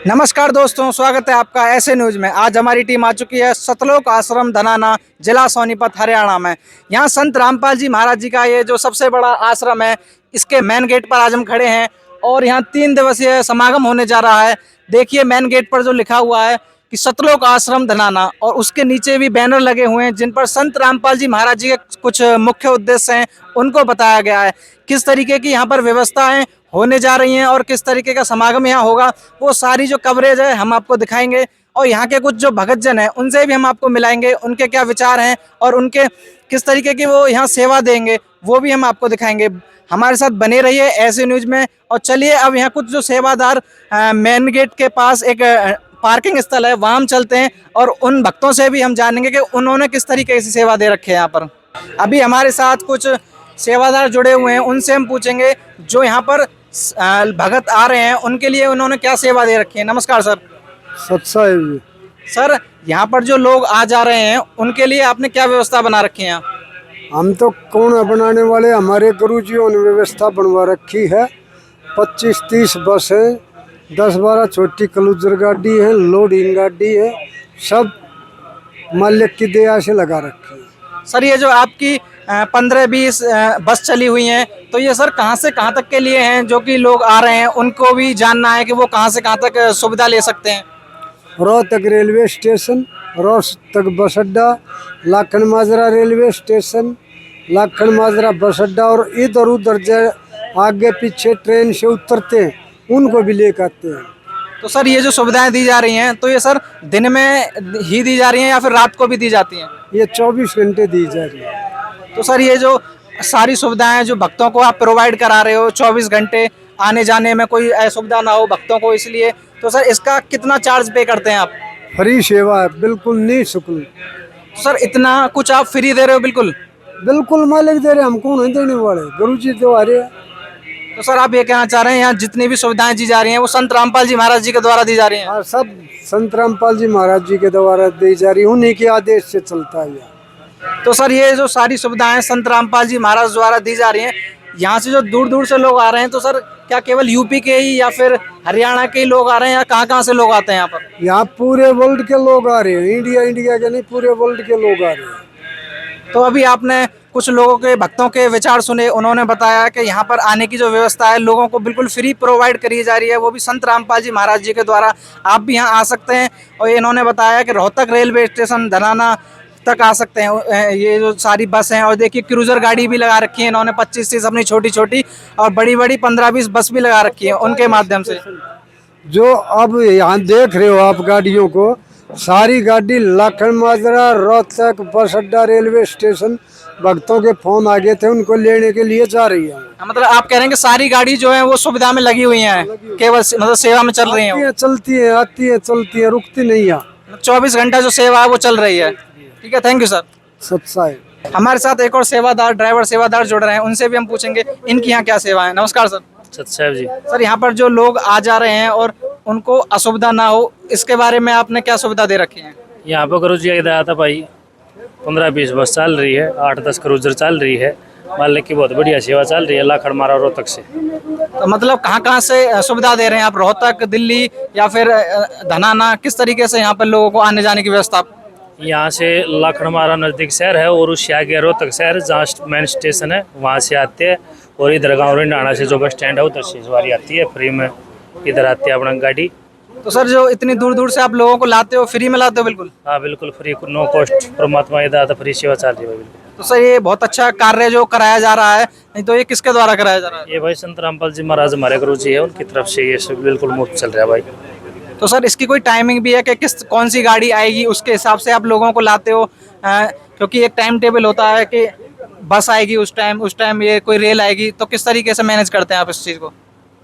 नमस्कार दोस्तों, स्वागत है आपका ऐसे न्यूज में। आज हमारी टीम आ चुकी है सतलोक आश्रम धनाना, जिला सोनीपत, हरियाणा में। यहाँ संत रामपाल जी महाराज जी का ये जो सबसे बड़ा आश्रम है, इसके मेन गेट पर आज हम खड़े हैं और यहाँ 3 दिवसीय समागम होने जा रहा है। देखिए मेन गेट पर जो लिखा हुआ है कि सतलोक आश्रम धनाना, और उसके नीचे भी बैनर लगे हुए हैं जिन पर संत रामपाल जी महाराज जी के कुछ मुख्य उद्देश्य हैं उनको बताया गया है। किस तरीके की यहाँ पर व्यवस्थाएं होने जा रही हैं और किस तरीके का समागम यहाँ होगा, वो सारी जो कवरेज है हम आपको दिखाएंगे। और यहाँ के कुछ जो भगत जन हैं उनसे भी हम आपको मिलाएंगे, उनके क्या विचार हैं और उनके किस तरीके की वो यहाँ सेवा देंगे वो भी हम आपको दिखाएंगे। हमारे साथ बने रहिए ऐसे न्यूज में। और चलिए अब यहाँ कुछ जो सेवादार मेन गेट के पास एक पार्किंग स्थल है, वहाँ हम चलते हैं और उन भक्तों से भी हम जानेंगे कि उन्होंने किस तरीके से सेवा दे रखी है यहाँ पर। अभी हमारे साथ कुछ सेवादार जुड़े हुए हैं, उनसे हम पूछेंगे जो यहाँ पर भगत आ रहे हैं उनके लिए उन्होंने क्या सेवा दे रखी है। नमस्कार सर। सत्सा है जी। सर यहाँ पर जो लोग आ जा रहे हैं उनके लिए आपने क्या व्यवस्था बना रखी है यहाँ? हम तो कौन है बनाने वाले, हमारे गुरुजियों ने व्यवस्था बनवा रखी है। 25-30 बस है, 10-12 छोटी क्लूजर गाड़ी है, लोडिंग गाड़ी है, सब मालिक की दया से लगा रखी है। सर ये जो आपकी 15-20 बस चली हुई हैं, तो ये सर कहाँ से कहाँ तक के लिए हैं? जो कि लोग आ रहे हैं उनको भी जानना है कि वो कहाँ से कहाँ तक सुविधा ले सकते हैं। रोहतक रेलवे स्टेशन, रोहतक बस अड्डा, लाखन माजरा रेलवे स्टेशन, लाखन माजरा बस अड्डा, और इधर उधर जो आगे पीछे ट्रेन से उतरते हैं उनको भी लेकर आते हैं। तो सर ये जो सुविधाएं दी जा रही हैं तो ये सर दिन में ही दी जा रही हैं या फिर रात को भी दी जाती हैं? ये 24 घंटे दी जा रही है। तो सर ये जो सारी सुविधाएं जो भक्तों को आप प्रोवाइड करा रहे हो 24 घंटे, आने जाने में कोई असुविधा ना हो भक्तों को, इसलिए तो सर इसका कितना चार्ज पे करते हैं आप? फ्री सेवा है, बिल्कुल निःशुल्क। तो सर इतना कुछ आप फ्री दे रहे हो? बिल्कुल बिल्कुल मालिक दे रहे, हम कौन है देने वाले, गुरु जी तो आ रहे हैं। तो सर आप ये कहना चाह रहे हैं यहाँ जितनी भी सुविधाएं दी जा रही हैं वो संत रामपाल जी महाराज जी के द्वारा दी जा रही हैं? और सब संत रामपाल जी महाराज जी के द्वारा दी जा रही, उन्हीं के आदेश से चलता है यहाँ। तो सर ये जो सारी सुविधाएं संत रामपाल जी महाराज द्वारा दी जा रही हैं, यहाँ से जो दूर दूर से लोग आ रहे हैं, तो सर क्या केवल यूपी के ही या फिर हरियाणा के ही लोग आ रहे हैं या कहाँ कहाँ से लोग आते हैं यहाँ पर? यहाँ पूरे वर्ल्ड के लोग आ रहे हैं, इंडिया के नहीं, पूरे वर्ल्ड के लोग आ रहे हैं। तो अभी आपने कुछ लोगों के भक्तों के विचार सुने, उन्होंने बताया कि यहाँ पर आने की जो व्यवस्था है लोगों को बिल्कुल फ्री प्रोवाइड करी जा रही है, वो भी संत रामपाल जी महाराज जी के द्वारा। आप भी यहाँ आ सकते हैं। और इन्होंने बताया कि रोहतक रेलवे स्टेशन धनाना तक आ सकते हैं ये जो सारी बस हैं। और देखिए क्रूजर गाड़ी भी लगा रखी है इन्होंने, 25-30 अपनी छोटी छोटी, और बड़ी बड़ी 15-20 बस भी लगा रखी है उनके माध्यम से। जो अब यहाँ देख रहे हो आप गाड़ियों को, सारी गाड़ी लाखन माजरा, रोहतक बस अड्डा, रेलवे स्टेशन, भक्तों के फोन आ गए थे उनको लेने के लिए जा रही है। मतलब आप कह रहे हैं कि सारी गाड़ी जो है वो सुविधा में लगी हुई हैं, केवल मतलब सेवा में चल रही हैं? चलती है, आती है, चलती है, रुकती नहीं है। 24 घंटा जो सेवा है वो चल रही है। ठीक है, थैंक यू सर। सच्चा है। हमारे साथ एक और सेवादार, ड्राइवर सेवादार जुड़ रहे हैं, उनसे भी हम पूछेंगे इनकी यहाँ क्या सेवा है। नमस्कार सर। सत्साहेब जी। सर यहाँ पर जो लोग आ जा रहे हैं और उनको असुविधा ना हो, इसके बारे में आपने क्या सुविधा दे रखी है? यहाँ पर गुरु जी की दया था भाई, 15-20 बस चल रही है, 8-10 क्रूजर चल रही है, मालिक की बहुत बढ़िया सेवा चल रही है लाखन मारा रोहतक से। तो मतलब कहाँ कहाँ से सुविधा दे रहे हैं आप? रोहतक, दिल्ली या फिर धनाना, किस तरीके से यहाँ पर लोगों को आने जाने की व्यवस्था? यहाँ से लाखन मारा नज़दीक शहर है और उससे आगे रोहतक शहर जहाँ मेन स्टेशन है वहाँ से आते हैं, और इधर गाँव रिंडाना से जो बस स्टैंड है उधर से सवारी आती है फ्री में, इधर आती है अपना गाड़ी। तो सर जो इतनी दूर दूर से आप लोगों को लाते हो, फ्री में लाते हो? बिल्कुल हाँ बिल्कुल फ्री, नो कॉस्ट, परमात्मा की दया फ्री सेवा चल रही है बिल्कुल। तो सर ये बहुत अच्छा कार्य जो कराया जा रहा है, नहीं तो ये किसके द्वारा कराया जा रहा है? ये भाई संत रामपाल जी महाराज हमारे गुरु जी है, उनकी तरफ से ये सब बिल्कुल मुफ्त चल रहा है भाई। तो सर इसकी कोई टाइमिंग भी है कि कौन सी गाड़ी आएगी, उसके हिसाब से आप लोगों को लाते हो? क्योंकि एक टाइम टेबल होता है कि बस आएगी उस टाइम ये कोई रेल आएगी, तो किस तरीके से मैनेज करते हैं आप इस चीज़ को?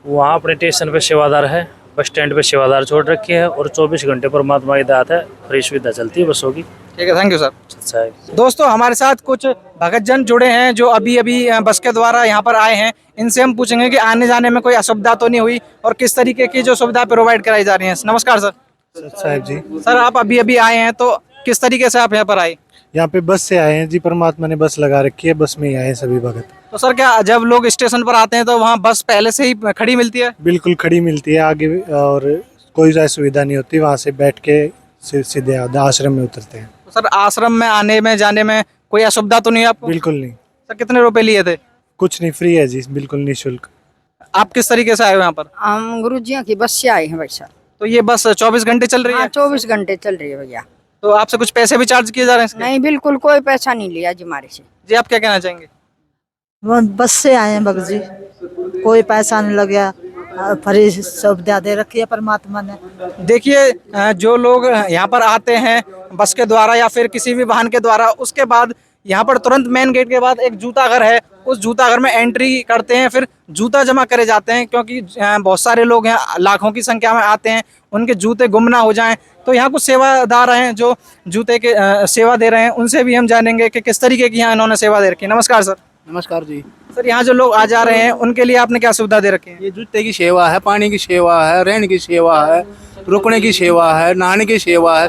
वहाँ अपने स्टेशन पे सेवादार है, बस स्टैंड पे सेवादार छोड़ रखे हैं, और 24 घंटे परमात्मा की दात है, फ्री सुविधा चलती है बसों की। ठीक है, थैंक यू सर। अच्छा है। दोस्तों हमारे साथ कुछ भगत जन जुड़े हैं जो अभी अभी बस के द्वारा यहाँ पर आए हैं। इनसे हम पूछेंगे कि आने जाने में कोई असुविधा तो नहीं हुई और किस तरीके की जो सुविधा प्रोवाइड कराई जा रही है। नमस्कार सर। साहब जी, सर आप अभी अभी आए हैं, तो किस तरीके से आप यहाँ पर आए? यहाँ पे बस से आए हैं जी, परमात्मा ने बस लगा रखी है, बस में ही आए हैं सभी भगत। तो सर क्या जब लोग स्टेशन पर आते हैं तो वहाँ बस पहले से ही खड़ी मिलती है? बिल्कुल खड़ी मिलती है आगे, और कोई सुविधा नहीं होती, वहाँ से बैठ के सीधे आश्रम में उतरते हैं। तो सर आश्रम में आने में जाने में कोई असुविधा तो नहीं है आपको? बिल्कुल नहीं, सर कितने रुपए लिए थे? कुछ नहीं, फ्री है जी, बिल्कुल निःशुल्क। आप किस तरीके से आए हो यहाँ पर? हम गुरुजियों की बस से आए हैं भाई साहब। तो ये बस 24 घंटे चल रही हाँ है? 24 घंटे चल रही है भैया। तो आपसे कुछ पैसे भी चार्ज किए जा रहे हैं इसके? नहीं बिल्कुल कोई पैसा नहीं लिया जी हमारे से। जी आप क्या कहना चाहेंगे? वो बस से आए हैं बगजी, कोई पैसा नहीं लग गया, फ्री सुविधा दे रखी है परमात्मा ने। देखिए जो लोग यहाँ पर आते हैं बस के द्वारा या फिर किसी भी वाहन के द्वारा, उसके बाद यहाँ पर तुरंत मेन गेट के बाद एक जूता घर है, उस जूता घर में एंट्री करते हैं, फिर जूता जमा करे जाते हैं, क्योंकि बहुत सारे लोग यहाँ लाखों की संख्या में आते हैं, उनके जूते गुम ना हो जाएं। तो यहाँ कुछ सेवादार हैं जो जूते के सेवा दे रहे हैं, उनसे भी हम जानेंगे कि किस तरीके की यहाँ इन्होंने सेवा दे रखी है। नमस्कार सर। नमस्कार जी। सर यहाँ जो लोग आ जा रहे हैं उनके लिए आपने क्या सुविधा दे रखी है? ये जूते की सेवा है, पानी की सेवा है, रहने की सेवा है, रुकने की सेवा है, नहाने की सेवा है,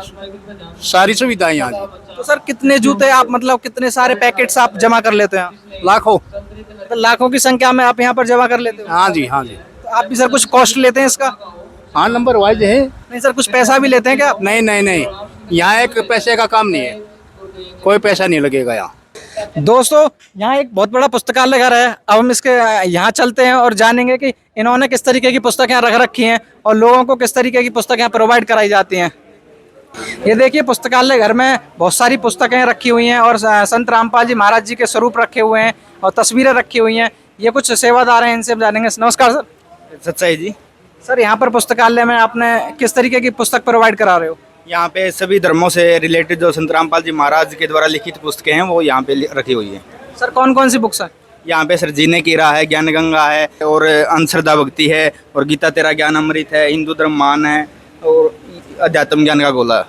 सारी सुविधाएं यहाँ जी। तो सर कितने जूते आप मतलब कितने सारे पैकेट्स आप जमा कर लेते हैं? लाखों। तो लाखों की संख्या में आप यहाँ पर जमा कर लेते हो? हाँ जी, हाँ जी। तो आप भी सर कुछ कॉस्ट लेते हैं इसका? हाँ नंबर वाइज है। नहीं सर कुछ पैसा भी लेते हैं क्या आप? नहीं नहीं नहीं, यहाँ एक पैसे का काम नहीं है, कोई पैसा नहीं लगेगा यहाँ। दोस्तों यहाँ एक बहुत बड़ा पुस्तकालय घर है, अब हम इसके यहाँ चलते हैं और जानेंगे कि इन्होंने किस तरीके की पुस्तक यहाँ रख रखी हैं और लोगों को किस तरीके की पुस्तक यहाँ प्रोवाइड कराई जाती हैं। ये देखिए पुस्तकालय घर में बहुत सारी पुस्तकें रखी हुई हैं और संत रामपाल जी महाराज जी के स्वरूप रखे हुए हैं और तस्वीरें रखी हुई हैं। ये कुछ सेवादार हैं, इनसे हम जानेंगे। नमस्कार सर। सच्चाई जी। सर यहाँ पर पुस्तकालय में आपने किस तरीके की पुस्तक प्रोवाइड करा रहे हो? यहाँ पे सभी धर्मों से रिलेटेड जो संत रामपाल जी महाराज के द्वारा लिखित पुस्तकें हैं वो यहाँ पे रखी हुई हैं। सर कौन कौन सी बुक्स हैं? यहाँ पे सर जीने की राह है, ज्ञान गंगा है और अंधश्रद्धा भक्ति है और गीता तेरा ज्ञान अमृत है, हिंदू धर्म मान है और अध्यात्म ज्ञान का गोला।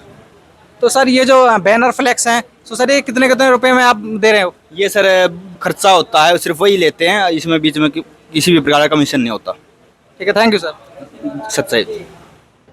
तो सर ये जो बैनर फ्लैक्स हैं तो सर ये कितने कितने रुपए में आप दे रहे हो? ये सर खर्चा होता है, सिर्फ वही लेते हैं, इसमें बीच में किसी भी प्रकार का कमीशन नहीं होता। ठीक है, थैंक यू सर। सच्चाई।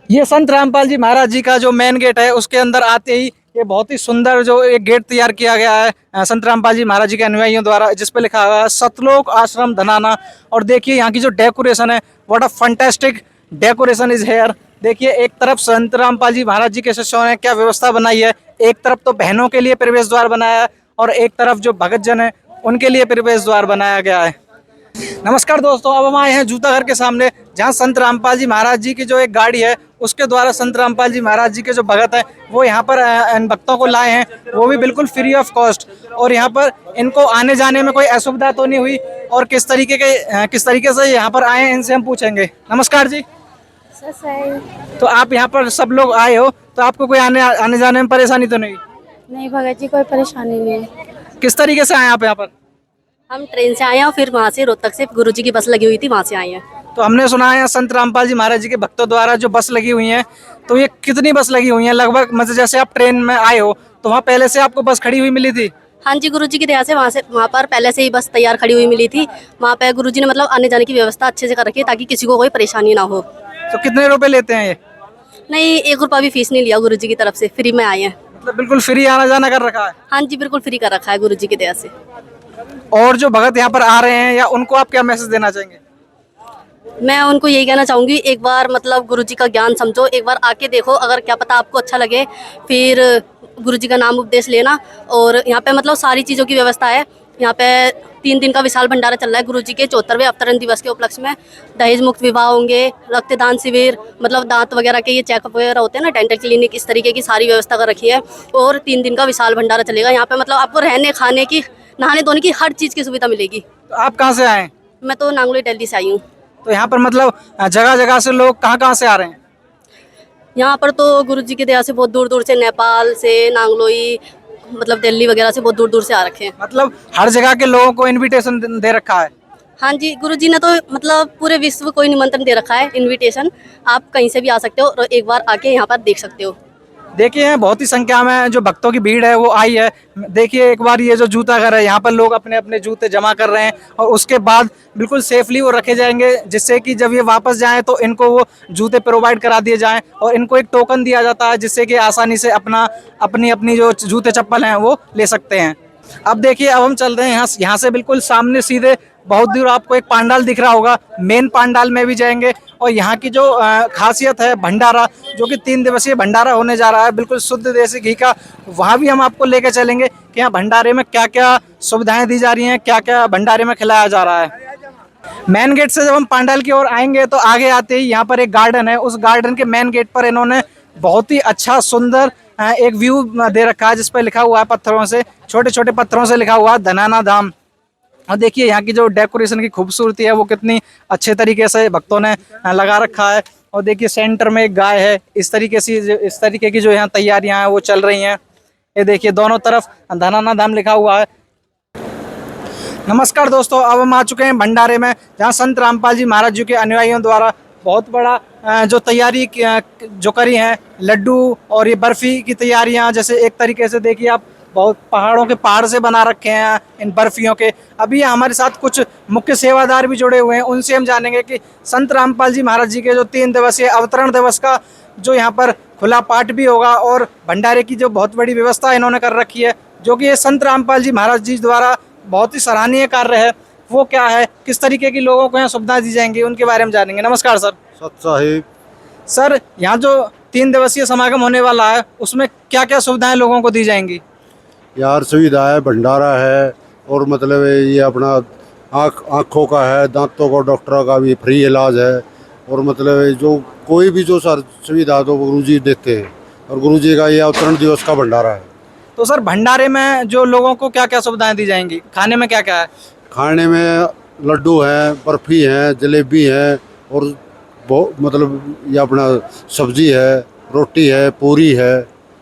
ये संत रामपाल जी महाराज जी का जो मेन गेट है उसके अंदर आते ही ये बहुत ही सुंदर जो एक गेट तैयार किया गया है संत रामपाल जी महाराज जी के अनुयायियों द्वारा, जिस पे लिखा हुआ है सतलोक आश्रम धनाना। और देखिए यहाँ की जो डेकोरेशन है, what a fantastic decoration is here. देखिए एक तरफ संत रामपाल जी महाराज जी के शिष्यों ने क्या व्यवस्था बनाई है, एक तरफ तो बहनों के लिए प्रवेश द्वार बनाया है और एक तरफ जो भगत जन है उनके लिए प्रवेश द्वार बनाया गया है। नमस्कार दोस्तों, अब हम आए हैं जूता घर के सामने, जहां संत रामपाल जी महाराज जी की जो एक गाड़ी है उसके द्वारा संत रामपाल जी महाराज जी के जो भगत हैं वो यहाँ पर इन भक्तों को लाए हैं, वो भी बिल्कुल फ्री ऑफ कॉस्ट। और यहाँ पर इनको आने जाने में कोई असुविधा तो नहीं हुई और किस तरीके से यहाँ पर आए हैं इनसे हम पूछेंगे। नमस्कार जी। तो आप यहाँ पर सब लोग आए हो तो आपको कोई आने जाने में परेशानी तो नहीं? नहीं भगत जी कोई परेशानी नहीं है। किस तरीके से आए आप यहाँ पर? हम ट्रेन से आए हैं और फिर वहाँ से रोहतक से गुरुजी की बस लगी हुई थी, वहाँ से आए हैं। तो हमने सुना है संत रामपाल जी महाराज जी के भक्तों द्वारा जो बस लगी हुई है, तो ये कितनी बस लगी हुई है लगभग? मतलब जैसे आप ट्रेन में आए हो तो वहाँ पहले से आपको बस खड़ी हुई मिली थी? हाँ जी, गुरुजी की दया से वहाँ पर पहले से ही बस तैयार खड़ी हुई मिली थी। वहाँ पे गुरुजी ने मतलब आने जाने की व्यवस्था अच्छे से कर रखी है ताकि किसी को कोई परेशानी ना हो। तो कितने रुपए लेते हैं ये? नहीं, 1 रुपया भी फीस नहीं लिया गुरुजी की तरफ से, फ्री में आए हैं। मतलब बिल्कुल फ्री आना जाना कर रखा है? हाँ जी, बिल्कुल फ्री कर रखा है गुरुजी की दया से। और जो भगत यहाँ पर आ रहे हैं या उनको आप क्या मैसेज देना चाहेंगे? मैं उनको यही कहना चाहूँगी, एक बार मतलब गुरुजी का ज्ञान समझो, एक बार आके देखो, अगर क्या पता आपको अच्छा लगे फिर गुरुजी का नाम उपदेश लेना। और यहाँ पे मतलब सारी चीज़ों की व्यवस्था है। यहाँ पे 3 दिन का विशाल भंडारा चल रहा है गुरुजी के 74वें अवतरण दिवस के उपलक्ष्य में। दहेज मुक्त विवाह होंगे, रक्तदान शिविर, मतलब दांत वगैरह के ये चेकअप वगैरह होते हैं ना, डेंटल क्लिनिक, इस तरीके की सारी व्यवस्था कर रखी है। और 3 दिन का विशाल भंडारा चलेगा। यहाँ पे मतलब आपको रहने खाने की, नहाने धोने की हर चीज़ की सुविधा मिलेगी। तो आप कहाँ से आए? मैं तो नांगलोई दिल्ली से आई हूँ। तो यहाँ पर मतलब जगह जगह से लोग कहाँ से आ रहे हैं? यहाँ पर तो गुरुजी की दया से बहुत दूर दूर से, नेपाल से, नांगलोई, मतलब दिल्ली वगैरह से बहुत दूर दूर से आ रखे हैं। मतलब हर जगह के लोगों को इनविटेशन दे रखा है? हाँ जी, गुरुजी ने तो मतलब पूरे विश्व को निमंत्रण दे रखा है, इनविटेशन। आप कहीं से भी आ सकते हो और एक बार आके यहाँ पर देख सकते हो। देखिए बहुत ही संख्या में जो भक्तों की भीड़ है वो आई है। देखिए एक बार ये जो जूता घर है यहाँ पर लोग अपने अपने जूते जमा कर रहे हैं और उसके बाद बिल्कुल सेफली वो रखे जाएंगे, जिससे कि जब ये वापस जाएं तो इनको वो जूते प्रोवाइड करा दिए जाएं और इनको एक टोकन दिया जाता है जिससे कि आसानी से अपनी जो जूते चप्पल हैं वो ले सकते हैं। अब देखिए अब हम चल रहे हैं यहाँ से बिल्कुल सामने सीधे बहुत दूर आपको एक पंडाल दिख रहा होगा, मेन पंडाल में भी जाएंगे और यहाँ की जो खासियत है भंडारा, जो कि 3 दिवसीय भंडारा होने जा रहा है बिल्कुल शुद्ध देसी घी का, वहाँ भी हम आपको लेके चलेंगे कि यहाँ भंडारे में क्या क्या सुविधाएं दी जा रही हैं, क्या क्या भंडारे में खिलाया जा रहा है। मेन गेट से जब हम पंडाल की ओर आएंगे तो आगे आते ही यहाँ पर एक गार्डन है, उस गार्डन के मेन गेट पर इन्होंने बहुत ही अच्छा सुंदर एक व्यू दे रखा है, जिस पर लिखा हुआ है पत्थरों से, छोटे छोटे पत्थरों से लिखा हुआ है धनाना धाम। और देखिए यहाँ की जो डेकोरेशन की खूबसूरती है वो कितनी अच्छे तरीके से भक्तों ने लगा रखा है। और देखिए सेंटर में एक गाय है, इस तरीके की जो यहाँ तैयारियां हैं वो चल रही हैं। ये देखिए दोनों तरफ धनाना धाम लिखा हुआ है। नमस्कार दोस्तों, अब हम आ चुके हैं भंडारे में, जहाँ संत रामपाल जी महाराज जी के अनुयायियों द्वारा बहुत बड़ा जो तैयारी जो करी है, लड्डू और ये बर्फी की तैयारियां, जैसे एक तरीके से देखिए आप बहुत पहाड़ों के पहाड़ से बना रखे हैं इन बर्फियों के। अभी हमारे साथ कुछ मुख्य सेवादार भी जुड़े हुए हैं, उनसे हम जानेंगे कि संत रामपाल जी महाराज जी के जो 3 दिवसीय अवतरण दिवस का जो यहाँ पर खुला पाठ भी होगा और भंडारे की जो बहुत बड़ी व्यवस्था इन्होंने कर रखी है, जो कि ये संत रामपाल जी महाराज जी द्वारा बहुत ही सराहनीय कार्य है, वो क्या है, किस तरीके की लोगों को यहाँ सुविधाएं दी जाएंगी, उनके बारे में जानेंगे। नमस्कार सर। सत साहिब। सर, यहाँ जो 3 दिवसीय समागम होने वाला है उसमें क्या क्या सुविधाएं लोगों को दी जाएंगी? यार सुविधा है, भंडारा है और मतलब ये अपना आँखों का है, दांतों का डॉक्टरों का भी फ्री इलाज है और मतलब जो कोई भी जो सर सुविधा तो गुरुजी देते हैं और गुरुजी का ये अवतरण दिवस का भंडारा है। तो सर भंडारे में जो लोगों को क्या क्या सुविधाएं दी जाएंगी, खाने में क्या क्या है? खाने में लड्डू हैं, बर्फ़ी हैं, जलेबी है और बहुत मतलब ये अपना सब्जी है, रोटी है, पूरी है,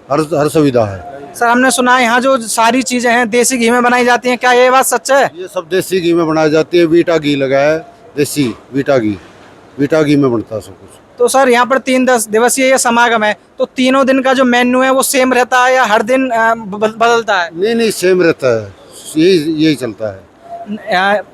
हर सुविधा है। सर हमने सुना है यहाँ जो सारी चीज़ें हैं देसी घी में बनाई जाती हैं, क्या ये बात सच है? ये सब देसी घी में बनाई जाती है, वीटा घी लगा है, देसी वीटा घी में बनता है सब कुछ। तो सर यहाँ पर 3 दिवसीय ये समागम है, तो तीनों दिन का जो मेन्यू है वो सेम रहता है या हर दिन बदलता है? नहीं सेम रहता है, यही चलता है।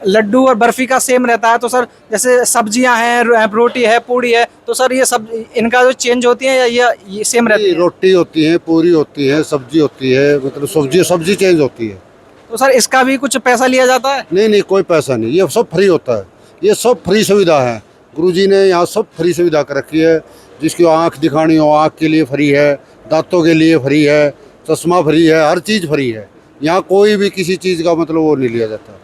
लड्डू और बर्फी का सेम रहता है। तो सर जैसे सब्जियां हैं, रोटी है, पूड़ी है, तो सर ये सब इनका जो चेंज होती है या ये सेम रहती है? रोटी होती है, पूरी होती है, सब्जी होती है, मतलब सब्जी चेंज होती है। तो सर इसका भी कुछ पैसा लिया जाता है? नहीं कोई पैसा नहीं, ये सब फ्री होता है, ये सब फ्री सुविधा है। गुरुजी ने यहाँ सब फ्री सुविधा कर रखी है, जिसकी आँख दिखानी हो आँख के लिए फ्री है, दांतों के लिए फ्री है, चश्मा फ्री है, हर चीज़ फ्री है। यहाँ कोई भी किसी चीज़ का मतलब वो नहीं लिया जाता।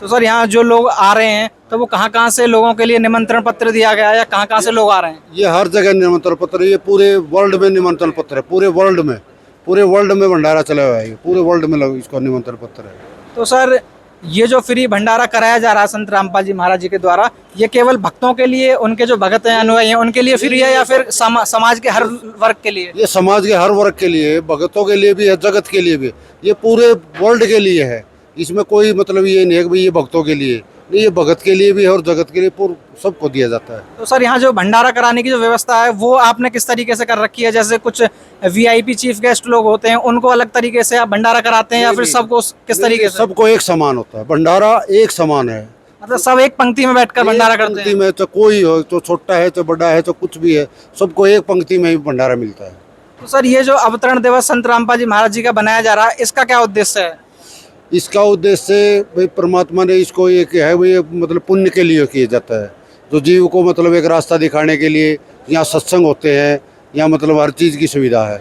तो सर यहाँ जो लोग आ रहे हैं तो वो कहाँ से लोगों के लिए निमंत्रण पत्र दिया गया है या कहाँ से लोग आ रहे हैं? ये हर जगह निमंत्रण पत्र, ये पूरे वर्ल्ड में निमंत्रण पत्र है, पूरे वर्ल्ड में भंडारा चला हुआ है, पूरे वर्ल्ड में इसको निमंत्रण पत्र है। तो सर ये जो फ्री भंडारा कराया जा रहा है संत रामपाल जी महाराज जी के द्वारा, ये केवल भक्तों के लिए, उनके जो भगत हैं, अनुयायी हैं, उनके लिए फ्री है या फिर समाज के हर वर्ग के लिए? ये समाज के हर वर्ग के लिए, भगतों के लिए भी है, जगत के लिए भी, ये पूरे वर्ल्ड के लिए है। इसमें कोई मतलब ये नहीं है कि भाई ये भक्तों के लिए नहीं, ये भगत के लिए भी है और जगत के लिए सबको दिया जाता है। तो सर यहाँ जो भंडारा कराने की जो व्यवस्था है वो आपने किस तरीके से कर रखी है? जैसे कुछ VIP चीफ गेस्ट लोग होते हैं, उनको अलग तरीके से आप भंडारा कराते हैं या फिर सबको किस तरीके से? सबको एक समान होता है, भंडारा एक समान है, मतलब सब एक पंक्ति में बैठकर भंडारा करते हैं? में तो कोई हो, तो छोटा है तो बड़ा है तो कुछ भी है, सबको एक पंक्ति में ही भंडारा मिलता है। तो सर ये जो अवतरण दिवस संत रामपाल जी महाराज जी का बनाया जा रहा है, इसका क्या उद्देश्य है? इसका उद्देश्य भाई परमात्मा ने इसको एक है भाई मतलब पुण्य के लिए किया जाता है, जो जीव को मतलब एक रास्ता दिखाने के लिए यहाँ सत्संग होते हैं, यहाँ मतलब हर चीज़ की सुविधा है।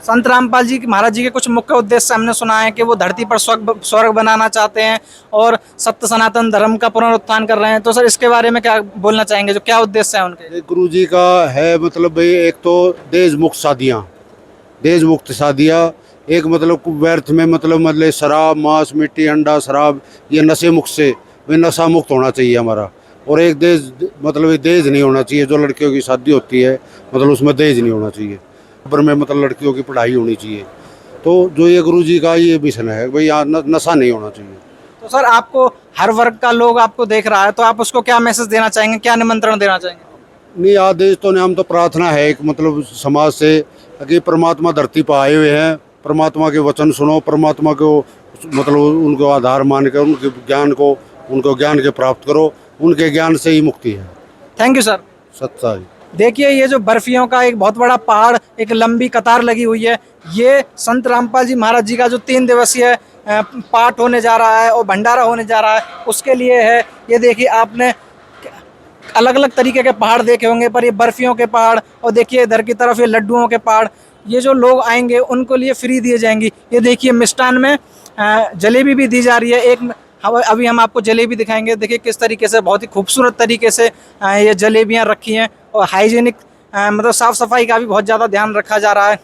संत रामपाल जी महाराज जी के कुछ मुख्य उद्देश्य हमने सुना है कि वो धरती पर स्वर्ग बनाना चाहते हैं और सत्य सनातन धर्म का पुनरुत्थान कर रहे हैं। तो सर इसके बारे में क्या बोलना चाहेंगे, जो क्या उद्देश्य है उनके? गुरु जी का है मतलब भाई एक तो देश मुक्त शादियाँ, एक मतलब व्यर्थ में मतलब शराब, मांस, मिट्टी, अंडा, शराब, ये नशे मुक्त से नशा मुक्त होना चाहिए हमारा। और एक दहेज नहीं होना चाहिए, जो लड़कियों की शादी होती है मतलब उसमें दहेज नहीं होना चाहिए, बराबर में मतलब लड़कियों की पढ़ाई होनी चाहिए। तो जो ये गुरुजी का ये मिशन है भाई यहाँ नशा नहीं होना चाहिए। तो सर आपको हर वर्ग का लोग आपको देख रहा है, तो आप उसको क्या मैसेज देना चाहेंगे, क्या निमंत्रण देना चाहेंगे? नहीं आदेश तो नहीं, हम तो प्रार्थना है एक मतलब समाज से कि परमात्मा धरती पर आए हुए हैं, परमात्मा के वचन सुनो, परमात्मा को मतलब उनको आधार मान कर उनको ज्ञान के प्राप्त करो, उनके ज्ञान से ही मुक्ति है। Thank you sir. सच्चाई। देखिए ये जो बर्फियों का एक बहुत बड़ा पहाड़, एक लंबी कतार लगी हुई है, ये संत रामपाल जी महाराज जी का जो 3 दिवसीय पाठ होने जा रहा है और भंडारा होने जा रहा है, उसके लिए है। ये देखिए आपने अलग अलग तरीके के पहाड़ देखे होंगे, पर ये बर्फियों के पहाड़, और देखिए इधर की तरफ ये लड्डुओं के पहाड़। ये जो लोग आएंगे उनको लिए फ्री दिए जाएंगी। ये देखिए मिष्ठान में जलेबी भी दी जा रही है। अभी हम आपको जलेबी दिखाएंगे। देखिए किस तरीके से बहुत ही खूबसूरत तरीके से ये जलेबियाँ रखी हैं, और हाइजीनिक मतलब साफ़ सफाई का भी बहुत ज़्यादा ध्यान रखा जा रहा है।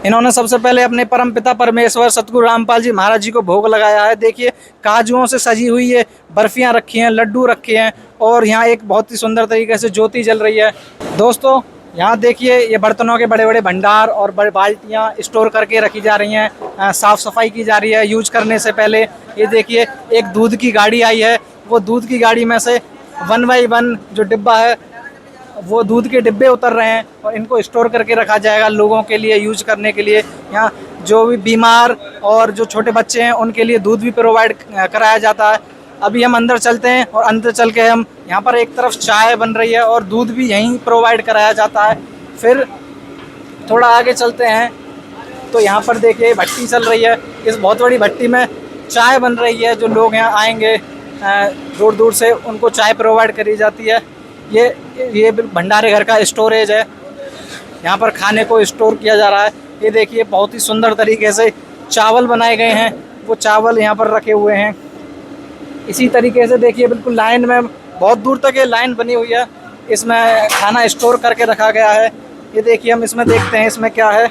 इन्होंने सबसे पहले अपने परमपिता परमेश्वर सतगुरु रामपाल जी महाराज जी को भोग लगाया है। देखिए काजुओं से सजी हुई ये बर्फियाँ रखी हैं, लड्डू रखे हैं, और यहाँ एक बहुत ही सुंदर तरीके से ज्योति जल रही है। दोस्तों यहाँ देखिए ये बर्तनों के बड़े बड़े भंडार और बड़े बाल्टियाँ स्टोर करके रखी जा रही हैं, साफ़ सफाई की जा रही है यूज करने से पहले। ये देखिए एक दूध की गाड़ी आई है, वो दूध की गाड़ी में से 1 बाय 1 जो डिब्बा है वो दूध के डिब्बे उतर रहे हैं, और इनको स्टोर करके रखा जाएगा लोगों के लिए यूज करने के लिए। यहाँ जो भी बीमार और जो छोटे बच्चे हैं उनके लिए दूध भी प्रोवाइड कराया जाता है। अभी हम अंदर चलते हैं, और अंदर चल के हम यहाँ पर एक तरफ चाय बन रही है और दूध भी यहीं प्रोवाइड कराया जाता है। फिर थोड़ा आगे चलते हैं तो यहाँ पर देखिए भट्टी चल रही है। इस बहुत बड़ी भट्टी में चाय बन रही है। जो लोग यहाँ आएंगे दूर दूर से उनको चाय प्रोवाइड करी जाती है। ये भंडारे घर का स्टोरेज है, यहाँ पर खाने को स्टोर किया जा रहा है। ये देखिए बहुत ही सुंदर तरीके से चावल बनाए गए हैं, वो चावल यहाँ पर रखे हुए हैं। इसी तरीके से देखिए बिल्कुल लाइन में बहुत दूर तक ये लाइन बनी हुई है, इसमें खाना स्टोर करके रखा गया है। ये देखिए हम इसमें देखते हैं इसमें क्या है।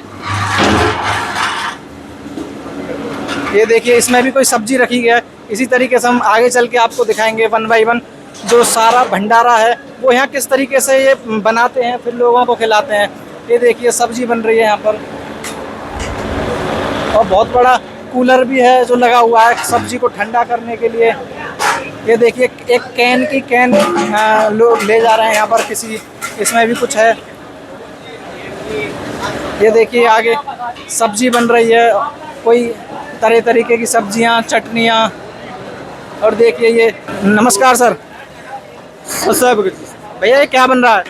ये देखिए इसमें भी कोई सब्जी रखी गई है। इसी तरीके से हम आगे चल के आपको दिखाएंगे 1 बाय 1 जो सारा भंडारा है वो यहाँ किस तरीके से ये बनाते हैं, फिर लोगों को खिलाते हैं। ये देखिए सब्जी बन रही है यहाँ पर, और बहुत बड़ा कूलर भी है जो लगा हुआ है सब्जी को ठंडा करने के लिए। ये देखिए एक कैन लोग ले जा रहे हैं यहाँ पर किसी, इसमें भी कुछ है। ये देखिए आगे सब्जी बन रही है, कोई तरह तरीके की सब्जियाँ, चटनियाँ। और देखिए ये, नमस्कार सर। भैया ये क्या बन रहा है?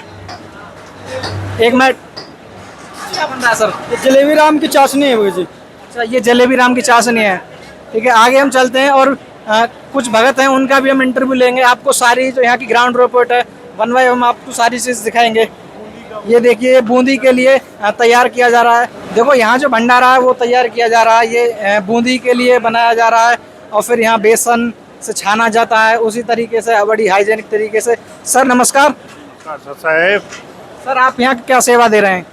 एक मिनट, क्या बन रहा है सर? ये जलेबी राम की चाशनी है भगत जी। अच्छा ये जलेबी राम की चाशनी है, ठीक है। आगे हम चलते हैं और कुछ भगत हैं उनका भी हम इंटरव्यू लेंगे। आपको सारी जो यहाँ की ग्राउंड रिपोर्ट है 1 बाय 1 हम आपको सारी चीज़ दिखाएंगे। ये देखिए बूंदी के लिए तैयार किया जा रहा है। देखो यहाँ जो भंडारा है वो तैयार किया जा रहा है, ये बूंदी के लिए बनाया जा रहा है, और फिर यहाँ बेसन से छाना जाता है उसी तरीके से, बड़ी हाइजेनिक तरीके से। सर नमस्कार। साहब सर आप यहाँ क्या सेवा दे रहे हैं?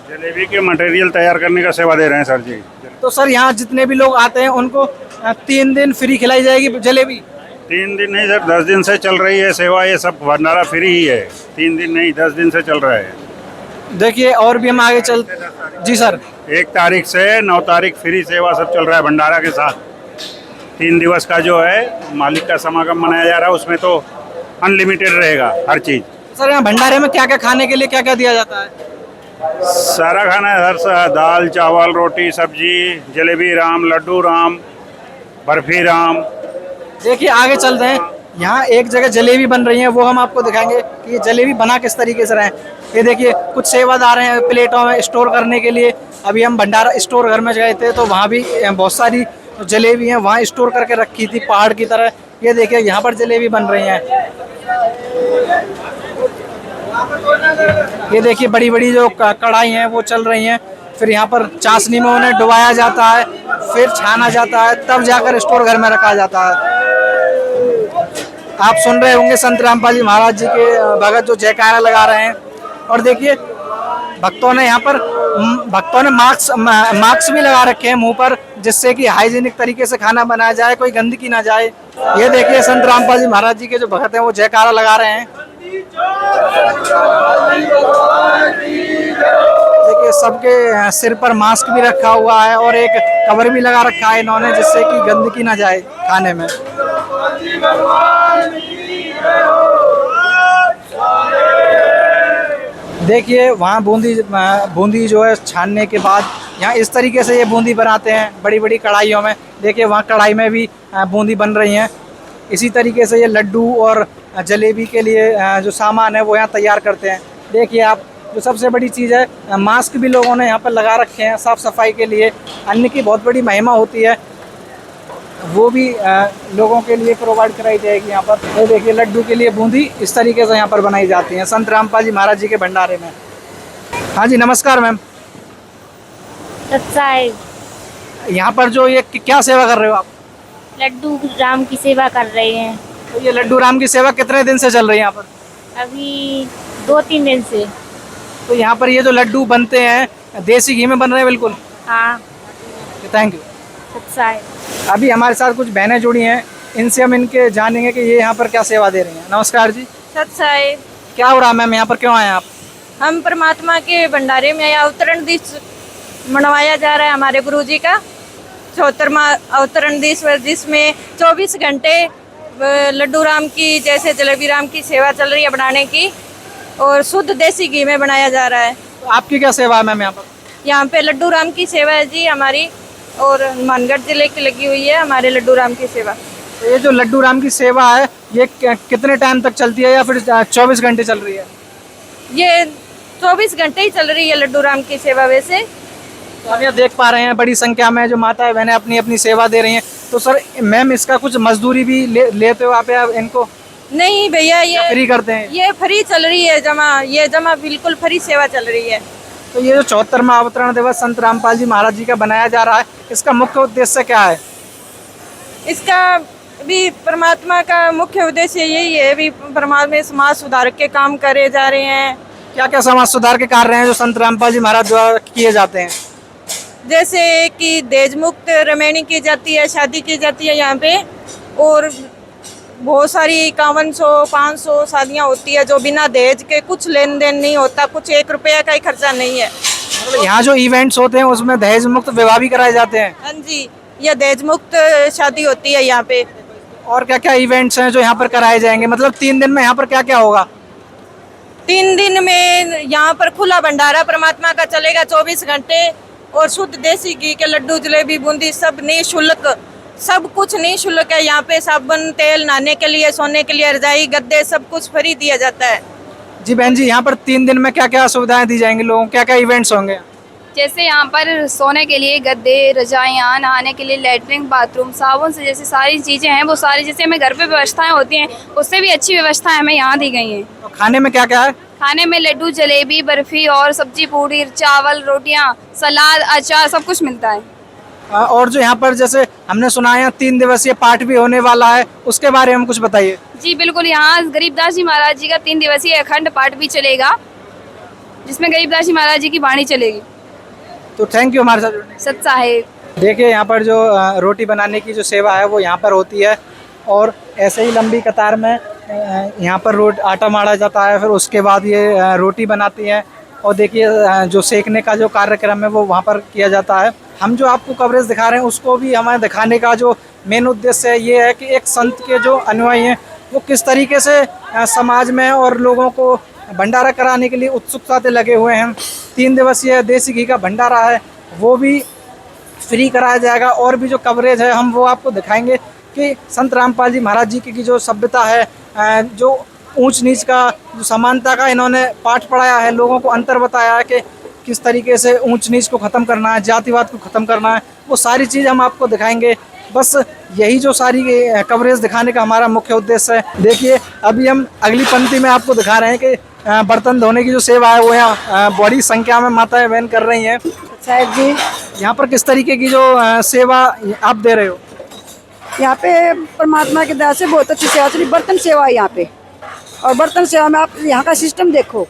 जलेबी के मटेरियल तैयार करने का सेवा दे रहे हैं सर जी। तो सर यहाँ जितने भी लोग आते हैं उनको 3 दिन फ्री खिलाई जाएगी जलेबी? 3 दिन नहीं सर, 10 दिन से चल रही है सेवा। ये सब भंडारा फ्री ही है, 3 दिन नहीं 10 दिन से चल रहा है। देखिए और भी हम आगे चल, जी सर। 1 तारीख से 9 तारीख फ्री सेवा सब चल रहा है भंडारा के साथ। 3 दिवस का जो है मालिक का समागम मनाया जा रहा है, उसमें तो अनलिमिटेड रहेगा हर चीज़। सर यहाँ भंडारे में क्या क्या खाने के लिए क्या क्या दिया जाता है? सारा खाना है हर, दाल चावल रोटी सब्जी, जलेबी राम, लड्डू राम, बर्फी राम। देखिए आगे चलते हैं, यहाँ एक जगह जलेबी बन रही है, वो हम आपको दिखाएंगे कि ये जलेबी बना किस तरीके से रहे हैं। ये देखिए कुछ सेवादार हैं प्लेटों में स्टोर करने के लिए। अभी हम भंडारा स्टोर घर में गए थे तो वहाँ भी बहुत सारी जलेबी हैं वहाँ स्टोर करके रखी थी पहाड़ की तरह। ये देखिए यहाँ पर जलेबी बन रही हैं। ये देखिए बड़ी बड़ी जो कढ़ाई हैं वो चल रही हैं। फिर यहाँ पर चाशनी में उन्हें डुबाया जाता है, फिर छाना जाता है, तब जाकर स्टोर घर में रखा जाता है। आप सुन रहे होंगे संत रामपाल जी महाराज जी के भगत जो जयकारा लगा रहे हैं। और देखिए भक्तों ने यहाँ पर मास्क भी लगा रखे हैं मुंह पर, जिससे कि हाइजीनिक तरीके से खाना बनाया जाए, कोई गंदगी ना जाए। ये देखिए संत रामपाल जी महाराज जी के जो भगत हैं वो जयकारा लगा रहे हैं। देखिए सबके सिर पर मास्क भी रखा हुआ है और एक कवर भी लगा रखा है इन्होंने, जिससे कि गंदगी ना जाए खाने में। देखिए वहाँ बूंदी जो है छानने के बाद यहाँ इस तरीके से ये बूंदी बनाते हैं बड़ी बड़ी कढ़ाइयों में। देखिए वहाँ कढ़ाई में भी बूंदी बन रही हैं। इसी तरीके से ये लड्डू और जलेबी के लिए जो सामान है वो यहाँ तैयार करते हैं। देखिए आप, जो सबसे बड़ी चीज़ है मास्क भी लोगों ने यहाँ पर लगा रखे हैं साफ़ सफाई के लिए। अन्न की बहुत बड़ी महिमा होती है। वो भी लोगों के लिए प्रोवाइड कराई जाएगी यहाँ पर। ये देखिए लड्डू के लिए बूंदी इस तरीके से यहाँ पर बनाई जाती है संत रामपाल जी महाराज जी के भंडारे में। हाँ जी नमस्कार मैम। यहाँ पर जो ये क्या सेवा कर रहे हो आप? लड्डू राम की सेवा कर रहे हैं। तो ये लड्डू राम की सेवा कितने दिन से चल रही है यहाँ पर? अभी 2-3 दिन से। तो यहाँ पर ये जो लड्डू बनते हैं देसी घी में बन रहे हैं बिल्कुल? हाँ। Thank you. सत्साई। अभी हमारे साथ कुछ बहनें जुड़ी हैं, इनसे हम इनके जानेंगे कि ये यहाँ पर क्या सेवा दे रही हैं। नमस्कार जी। सत्साई। क्या हो रहा है मैम, यहाँ पर क्यों आए हैं आप? हम परमात्मा के भंडारे में अवतरण दिवस मनवाया जा रहा है हमारे गुरुजी का 74वां अवतरण दिवस, जिसमें 24 घंटे लड्डू राम की जैसे जलेबी राम की सेवा चल रही है बनाने की, और शुद्ध देसी घी में बनाया जा रहा है। तो आपकी क्या सेवा है मैम यहाँ पर? यहाँ पे लड्डू राम की सेवा है जी हमारी, और हनुमानगढ़ जिले की लगी हुई है हमारे लड्डू राम की सेवा। तो ये जो लड्डू राम की सेवा है ये कितने टाइम तक चलती है या फिर 24 घंटे चल रही है? ये 24 घंटे ही चल रही है लड्डू राम की सेवा। वैसे तो हम यहाँ देख पा रहे हैं बड़ी संख्या में जो माताएं बहनें अपनी अपनी सेवा दे रही हैं। तो सर मैम इसका कुछ मजदूरी भी लेते हो आप इनको? नहीं भैया, ये फ्री करते हैं? ये फ्री चल रही है जमा, ये जमा बिल्कुल फ्री सेवा चल रही है। तो ये जो 74वां अवतरण दिवस संत रामपाल जी महाराज जी का बनाया जा रहा है, इसका मुख्य उद्देश्य क्या है? इसका भी परमात्मा का मुख्य उद्देश्य यही है, भी परमात्मा समाज सुधार के काम करे जा रहे हैं। क्या क्या समाज सुधार के कार्य हैं जो संत रामपाल जी महाराज द्वारा किए जाते हैं? जैसे कि दहेज मुक्त रमैनी की जाती है, शादी की जाती है यहाँ पे, और बहुत सारी 5100-500 शादियाँ होती है जो बिना दहेज के, कुछ लेन देन नहीं होता, कुछ 1 रुपया का ही खर्चा नहीं है। मतलब यहाँ जो इवेंट्स होते हैं उसमें दहेज मुक्त विवाह भी कराए जाते हैं? हाँ जी, यह दहेज मुक्त शादी होती है यहाँ पे। और क्या क्या इवेंट्स हैं जो यहाँ पर कराए जाएंगे? मतलब 3 दिन में यहाँ पर क्या क्या होगा? 3 दिन में यहाँ पर खुला भंडारा परमात्मा का चलेगा 24 घंटे, और शुद्ध देसी घी के लड्डू जलेबी बूंदी सब निःशुल्क, सब कुछ निःशुल्क है यहाँ पे। साबुन तेल, नहाने के लिए, सोने के लिए रजाई गद्दे सब कुछ फ्री दिया जाता है। जी बहन जी, यहाँ पर 3 दिन में क्या क्या सुविधाएं दी जाएंगी लोगों को? क्या क्या इवेंट्स होंगे? जैसे यहाँ पर सोने के लिए गद्दे, रजाइयाँ, नहाने के लिए लैट्रिन, बाथरूम, साबुन से जैसे सारी चीज़ें हैं, वो सारी जैसे हमें घर पे व्यवस्थाएं होती हैं उससे भी अच्छी व्यवस्थाएं हमें यहाँ दी गई हैं। तो खाने में क्या क्या है? खाने में लड्डू, जलेबी, बर्फी और सब्जी, पूड़ी, चावल, रोटियाँ, सलाद, अचार सब कुछ मिलता है। और जो यहाँ पर जैसे हमने सुना है 3 दिवसीय पाठ भी होने वाला है, उसके बारे में कुछ बताइए। जी बिल्कुल, यहाँ गरीबदास जी महाराज जी का 3 दिवसीय अखंड पाठ भी चलेगा, जिसमें गरीबदास जी महाराज जी की वाणी चलेगी। तो थैंक यू हमारे साथ जुड़ने। सत साहेब। देखिए यहाँ पर जो रोटी बनाने की जो सेवा है वो यहाँ पर होती है, और ऐसे ही लंबी कतार में यहाँ पर आटा माड़ा जाता है, फिर उसके बाद ये रोटी बनाती हैं, और देखिए जो सेकने का जो कार्यक्रम है वो वहाँ पर किया जाता है। हम जो आपको कवरेज दिखा रहे हैं उसको भी हमें दिखाने का जो मेन उद्देश्य है ये है कि एक संत के जो अनुयायी हैं वो किस तरीके से समाज में और लोगों को भंडारा कराने के लिए उत्सुकता से लगे हुए हैं। 3 दिवसीय देसी घी का भंडारा है वो भी फ्री कराया जाएगा, और भी जो कवरेज है हम वो आपको दिखाएंगे कि संत रामपाल जी महाराज जी की जो सभ्यता है, जो ऊंच नीच का, जो समानता का इन्होंने पाठ पढ़ाया है, लोगों को अंतर बताया है कि किस तरीके से ऊंच नीच को ख़त्म करना है, जातिवाद को ख़त्म करना है, वो सारी चीज़ हम आपको दिखाएंगे। बस यही जो सारी कवरेज दिखाने का हमारा मुख्य उद्देश्य है। देखिए अभी हम अगली पंक्ति में आपको दिखा रहे हैं कि बर्तन धोने की जो सेवा है वो यहाँ बड़ी संख्या में माताएं बहन कर रही हैं। साहब जी, यहाँ पर किस तरीके की जो सेवा आप दे रहे हो? यहाँ पे परमात्मा की दया से बहुत अच्छी सेवा चली। बर्तन सेवा है यहाँ पे, और बर्तन सेवा में आप यहाँ का सिस्टम देखो।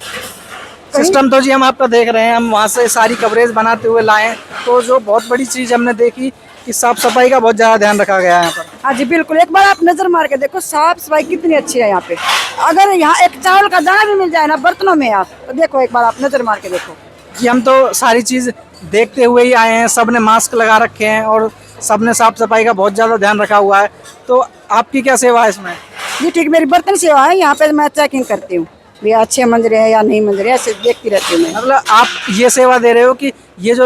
सिस्टम तो जी हम आपका देख रहे हैं, हम वहाँ से सारी कवरेज बनाते हुए लाए, तो जो बहुत बड़ी चीज़ हमने देखी कि साफ सफाई का बहुत ज़्यादा ध्यान रखा गया है यहाँ पर। हाँ जी बिल्कुल, एक बार आप नज़र मार के देखो साफ सफाई कितनी अच्छी है यहाँ पे। अगर यहाँ एक चावल का दाना भी मिल जाए ना बर्तनों में आप, तो देखो एक बार आप नज़र मार के देखो। जी हम तो सारी चीज़ देखते हुए ही आए हैं, सब ने मास्क लगा रखे हैं और सब ने साफ सफाई का बहुत ज़्यादा ध्यान रखा हुआ है। तो आपकी क्या सेवा है इसमें? जी ठीक, मेरी बर्तन सेवा है, यहाँ पे मैं चेकिंग करती हूँ भैया अच्छे मंज रहे हैं या नहीं मंज रहे, ऐसे देखती रहती हूँ मैं। मतलब आप ये सेवा दे रहे हो कि ये जो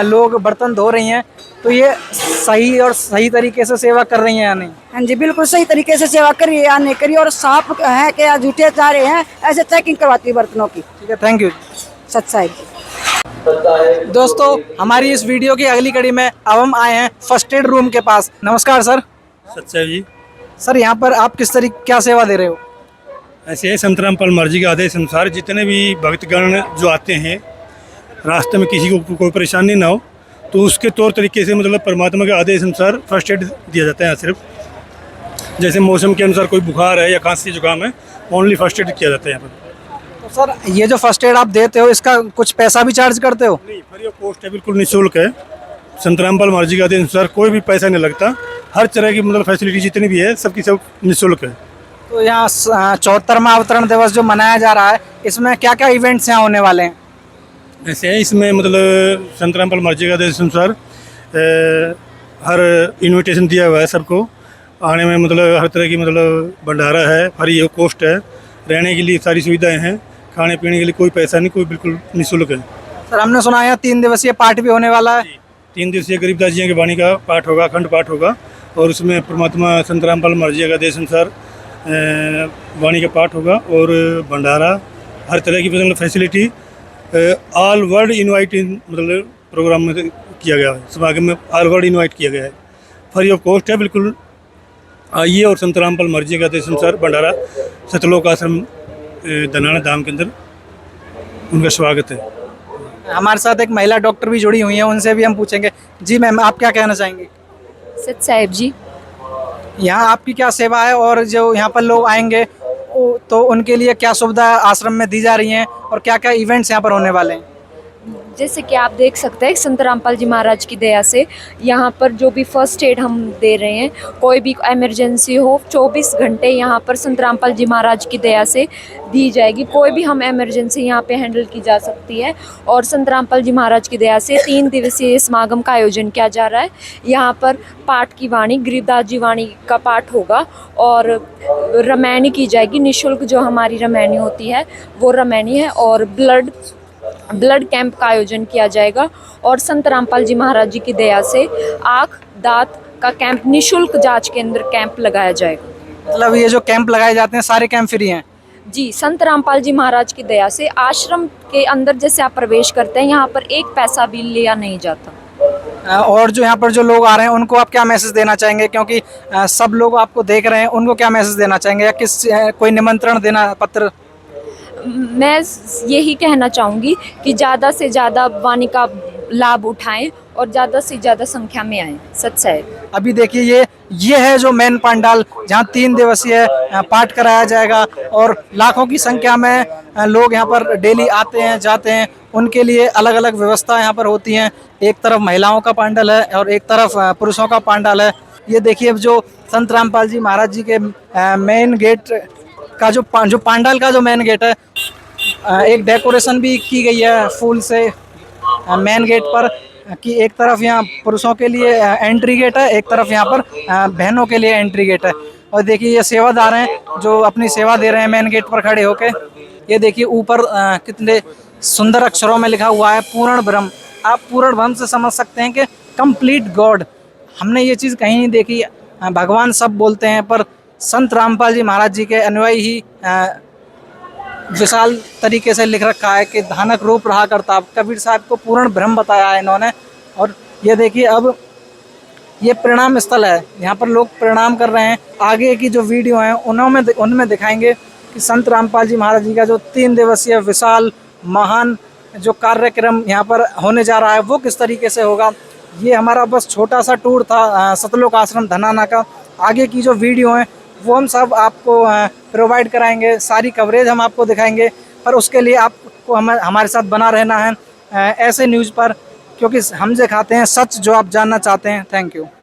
लोग बर्तन धो रही हैं तो ये सही और सही तरीके से सेवा कर रही हैं या नहीं? हाँ जी बिल्कुल सही तरीके से सेवा करिए या नहीं करिए, और साफ है कि या झूठे चाह रहे हैं, ऐसे चेकिंग करवाती है बर्तनों की। ठीक है, थैंक यू। सत साहिब। दोस्तों हमारी इस वीडियो की अगली कड़ी में अब हम आए हैं फर्स्ट एड रूम के पास। नमस्कार सर। सच्चाई जी। सर यहाँ पर आप किस तरीके क्या सेवा दे रहे हो? ऐसे है संत रामपाल महाराज जी के आदेश अनुसार जितने भी भक्तगण जो आते हैं, रास्ते में किसी को कोई परेशानी ना हो, तो उसके तौर तरीके से मतलब परमात्मा के आदेश अनुसार फर्स्ट एड दिया जाता है। सिर्फ जैसे मौसम के अनुसार कोई बुखार है या खांसी जुकाम है, ओनली फर्स्ट एड किया जाता है यहाँ पर। तो सर ये जो फर्स्ट एड आप देते हो इसका कुछ पैसा भी चार्ज करते हो? नहीं, फ्री ऑफ कॉस्ट है, बिल्कुल निःशुल्क है। संत रामपाल महाराज जी के आदेश अनुसार कोई भी पैसा नहीं लगता। हर तरह की मतलब फैसिलिटी जितनी भी है सबकी सब निःशुल्क है। तो यहाँ 74वां अवतरण दिवस जो मनाया जा रहा है, इसमें क्या क्या इवेंट्स यहाँ होने वाले हैं? ऐसे है, इसमें मतलब संत रामपाल महाराज जी के आदेश अनुसार हर इनविटेशन दिया हुआ है सबको आने में। मतलब हर तरह की मतलब भंडारा है, फ्री ऑफ कॉस्ट है, रहने के लिए सारी सुविधाएं हैं, खाने पीने के लिए कोई पैसा नहीं, कोई बिल्कुल निःशुल्क है। सर हमने सुना है 3 दिवसीय पाठ भी होने वाला है। 3 दिवसीय गरीबदास जी की वाणी का पाठ होगा, अखंड पाठ होगा, और उसमें परमात्मा संत रामपाल महाराज जी के आदेश अनुसार वाणी का पाठ होगा और भंडारा, हर तरह की मतलब फैसिलिटी ऑल वर्ल्ड इनवाइट मतलब प्रोग्राम में किया गया है। समागम में ऑल वर्ल्ड इनवाइट किया गया है, फ्री ऑफ कॉस्ट है, बिल्कुल आइए और संत रामपाल महाराज जी के आदेश अनुसार भंडारा सतलोक आश्रम धनाना धाम के अंदर उनका स्वागत है। हमारे साथ एक महिला डॉक्टर भी जुड़ी हुई हैं, उनसे भी हम पूछेंगे। जी मैम, आप क्या कहना चाहेंगे? सच साहिब जी, यहाँ आपकी क्या सेवा है और जो यहाँ पर लोग आएंगे तो उनके लिए क्या सुविधा आश्रम में दी जा रही हैं और क्या क्या इवेंट्स यहाँ पर होने वाले हैं? जैसे कि आप देख सकते हैं संत रामपाल जी महाराज की दया से यहाँ पर जो भी फर्स्ट एड हम दे रहे हैं, कोई भी इमरजेंसी हो 24 घंटे यहाँ पर संत रामपाल जी महाराज की दया से दी जाएगी। कोई भी हम इमरजेंसी यहाँ पे हैंडल की जा सकती है। और संत रामपाल जी महाराज की दया से 3 दिवसीय समागम का आयोजन किया जा रहा है। यहाँ पर पाठ की वाणी, गरीबदास जी वाणी का पाठ होगा और रामायणी की जाएगी निःशुल्क। जो हमारी रामायणी होती है वो रामायणी है। और ब्लड कैंप का आयोजन किया जाएगा और संत रामपाल जी महाराज जी की दया से आँख दांत का कैंप, निःशुल्क जांच केंद्र कैंप लगाया जाएगा। मतलब ये जो कैंप लगाए जाते हैं सारे कैंप फ्री हैं? जी, संत रामपाल जी महाराज की दया से आश्रम के अंदर जैसे आप प्रवेश करते हैं, यहाँ पर एक पैसा भी लिया नहीं जाता। और जो यहाँ पर जो लोग आ रहे हैं उनको आप क्या मैसेज देना चाहेंगे, क्योंकि सब लोग आपको देख रहे हैं, उनको क्या मैसेज देना चाहेंगे या कोई निमंत्रण देना पत्र? मैं यही कहना चाहूँगी कि ज़्यादा से ज़्यादा वाणी का लाभ उठाएं और ज़्यादा से ज़्यादा संख्या में आएँ। सच है। अभी देखिए ये है जो मेन पंडाल, जहाँ 3 दिवसीय पाठ कराया जाएगा और लाखों की संख्या में लोग यहाँ पर डेली आते हैं जाते हैं। उनके लिए अलग अलग व्यवस्था यहाँ पर होती हैं। एक तरफ महिलाओं का पंडाल है और एक तरफ पुरुषों का पंडाल है। ये देखिए जो संत रामपाल जी महाराज जी के मेन गेट का जो पंडाल का जो मेन गेट है, एक डेकोरेशन भी की गई है फूल से मेन गेट पर, कि एक तरफ यहाँ पुरुषों के लिए एंट्री गेट है, एक तरफ यहाँ पर बहनों के लिए एंट्री गेट है। और देखिए ये सेवादार हैं जो अपनी सेवा दे रहे हैं मेन गेट पर खड़े होके। ये देखिए ऊपर कितने सुंदर अक्षरों में लिखा हुआ है पूर्ण ब्रह्म। आप पूर्ण ब्रह्म से समझ सकते हैं कि कंप्लीट गॉड। हमने ये चीज़ कहीं नहीं देखी। भगवान सब बोलते हैं पर संत रामपाल जी महाराज जी के अनुयायी ही विशाल तरीके से लिख रखा है कि धानक रूप रहा करता। कबीर साहब को पूर्ण ब्रह्म बताया है इन्होंने। और ये देखिए अब ये प्रणाम स्थल है, यहाँ पर लोग प्रणाम कर रहे हैं। आगे की जो वीडियो हैं उनमें दिखाएंगे कि संत रामपाल जी महाराज जी का जो 3 दिवसीय विशाल महान जो कार्यक्रम यहाँ पर होने जा रहा है वो किस तरीके से होगा। ये हमारा बस छोटा सा टूर था सतलोक आश्रम धनाना का। आगे की जो वीडियो हैं वो हम सब आपको प्रोवाइड कराएंगे, सारी कवरेज हम आपको दिखाएंगे। पर उसके लिए आपको हमारे साथ बना रहना है ऐसे न्यूज़ पर, क्योंकि हम दिखाते हैं सच जो आप जानना चाहते हैं। Thank you.